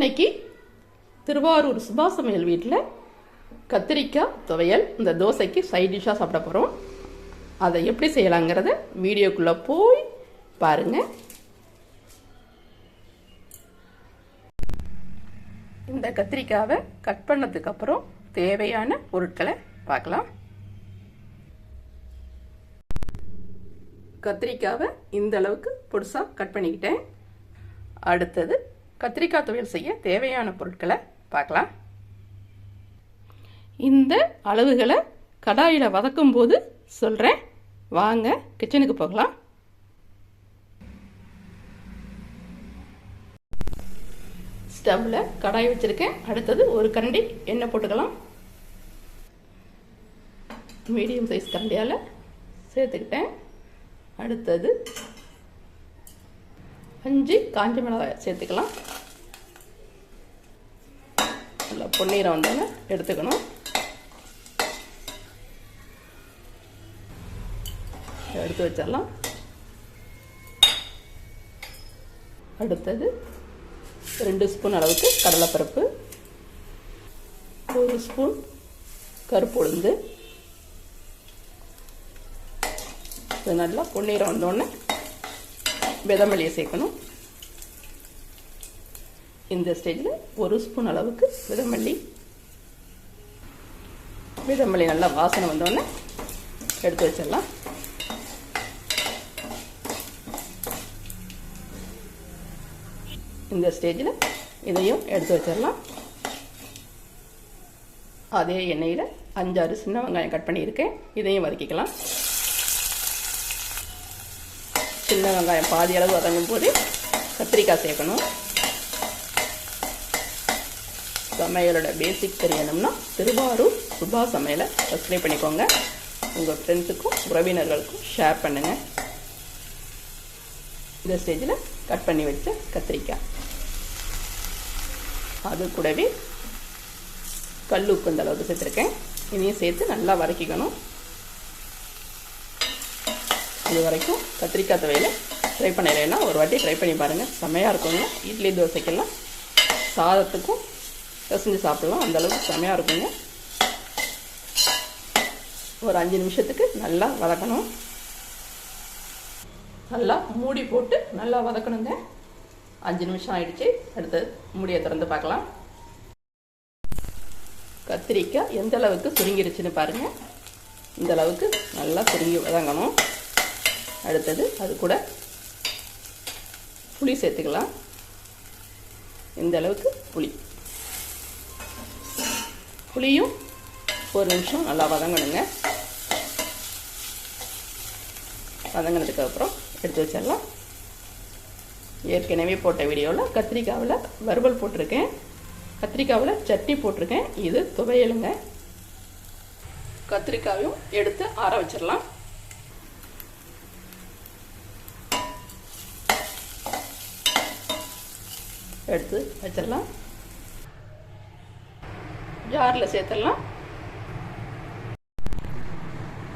இன்னைக்கு திருவாரூர் சுபா சமையல் வீட்டில் கத்திரிக்காய் துவையல் இந்த தோசைக்கு சைட் டிஷ்ஷாக சாப்பிட போகிறோம். அதை எப்படி செய்யலாங்கிறத வீடியோக்குள்ளே போய் பாருங்கள். இந்த கத்திரிக்காவை கட் பண்ணதுக்கப்புறம் தேவையான பொருட்களை பார்க்கலாம். கத்திரிக்காவை இந்த அளவுக்கு பொடிசாக கட் பண்ணிக்கிட்டேன். அடுத்தது கத்திரிக்காய் துவையல் செய்ய தேவையான பொருட்களை பார்க்கலாம். இந்த அளவுகளை கடாயில் வதக்கும் போது சொல்கிறேன். வாங்க கிச்சனுக்கு போகலாம். ஸ்டவ்வில் கடாய் வச்சுருக்கேன். அடுத்தது ஒரு கரண்டி எண்ணெய் போட்டுக்கலாம். மீடியம் சைஸ் கரண்டியால் சேர்த்துக்கிட்டேன். அடுத்தது 5 காஞ்ச மிளகாய் சேர்த்துக்கலாம். நல்லா பொன்னீரை வந்தோன்னே எடுத்துக்கணும். எடுத்து வச்சிடலாம். அடுத்தது 2 ஸ்பூன் அளவுக்கு கடலைப்பருப்பு, 1 ஸ்பூன் கருப்பு உளுந்து. இது நல்லா பொன்னீரை வந்தோடனே விதமல்லியை சேர்க்கணும். இந்த ஸ்டேஜில் 1 ஸ்பூன் அளவுக்கு விதமல்லி நல்லா வாசனை வந்தோடனே எடுத்து வச்சிடலாம். இந்த ஸ்டேஜில் இதையும் எடுத்து வச்சிடலாம். அதே எண்ணெயில் 5-6 சின்ன வெங்காயம் கட் பண்ணியிருக்கேன். இதையும் வதக்கிக்கலாம். சின்ன வெங்காயம் பாதி அளவு வதங்கும் போது கத்திரிக்காய் சேர்க்கணும். சமையலோட பேசிக் தெரியணும்னா திருவாரூர் சுபா சமையலை சப்ஸ்கிரைப் பண்ணிக்கோங்க. உங்கள் ஃப்ரெண்ட்ஸுக்கும் உறவினர்களுக்கும் ஷேர் பண்ணுங்கள். இந்த ஸ்டேஜில் கட் பண்ணி வச்ச கத்திரிக்காய், அது கூடவே கல் உப்பு இந்த அளவுக்கு சேர்த்துருக்கேன். இதையும் சேர்த்து நல்லா வதக்கிக்கணும். இது வரைக்கும் கத்திரிக்காய் துவையலை ட்ரை பண்ணலைன்னா ஒரு வாட்டி ட்ரை பண்ணி பாருங்கள். செமையாக இருக்குங்க. இட்லி தோசைக்கெல்லாம் சாதத்துக்கும் பிசைஞ்சு சாப்பிடலாம். அந்தளவுக்கு செமையாக இருக்குங்க. ஒரு 5 நிமிஷத்துக்கு நல்லா வதக்கணும். நல்லா மூடி போட்டு நல்லா வதக்கணுங்க. 5 நிமிஷம் ஆயிடுச்சு. அடுத்து மூடியை திறந்து பார்க்கலாம். கத்திரிக்காய் எந்த அளவுக்கு சுருங்கிருச்சுன்னு பாருங்கள். இந்த அளவுக்கு நல்லா சுருங்கி வதங்கணும். அடுத்தது அது கூட புளி சேர்த்துக்கலாம். இந்த அளவுக்கு புளியும் 1 நிமிஷம் நல்லா வதங்கணுங்க. வதங்கினதுக்கு அப்புறம் எடுத்து வச்சிடலாம். ஏற்கனவே போட்ட வீடியோவில் கத்திரிக்காவில் வறுவல் போட்டிருக்கேன், கத்திரிக்காவில் சட்னி போட்டிருக்கேன். இது துவையலுங்க. கத்திரிக்காயும் எடுத்து ஆற வச்சிடலாம். எடுத்து வச்சிடலாம். ஜாரில் சேர்த்துடலாம்.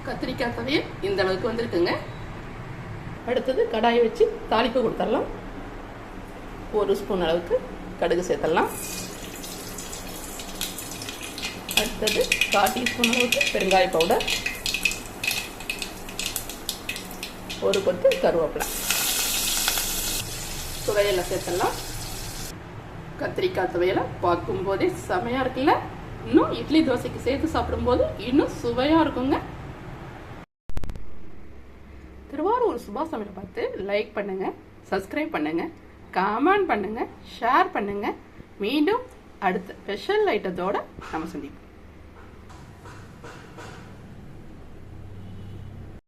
கத்திரிக்காய் துவையல் இந்த அளவுக்கு வந்திருக்குங்க. அடுத்தது கடாயை வச்சு தாளிப்பு கொடுத்துடலாம். 1 ஸ்பூன் அளவுக்கு கடுகு சேர்த்துடலாம். அடுத்தது 1/4 டீஸ்பூன் அளவுக்கு பெருங்காய பவுடர், 1 கொத்து கருவேப்பிலை துவையலை சேர்த்துடலாம். கத்திரிக்காய் துவையலை பார்க்கும்போதே செமையாக இருக்குல்ல. இன்னும் இட்லி தோசைக்கு சேர்த்து சாப்பிடும்போது இன்னும் சுவையாக இருக்குங்க. திருவாரூர் சுபா சமையலை பார்த்து லைக் பண்ணுங்கள், சப்ஸ்கிரைப் பண்ணுங்கள், கமெண்ட் பண்ணுங்கள், ஷேர் பண்ணுங்கள். மீண்டும் அடுத்த ஸ்பெஷல் ஐட்டத்தோடு நம்ம சந்திப்போம்.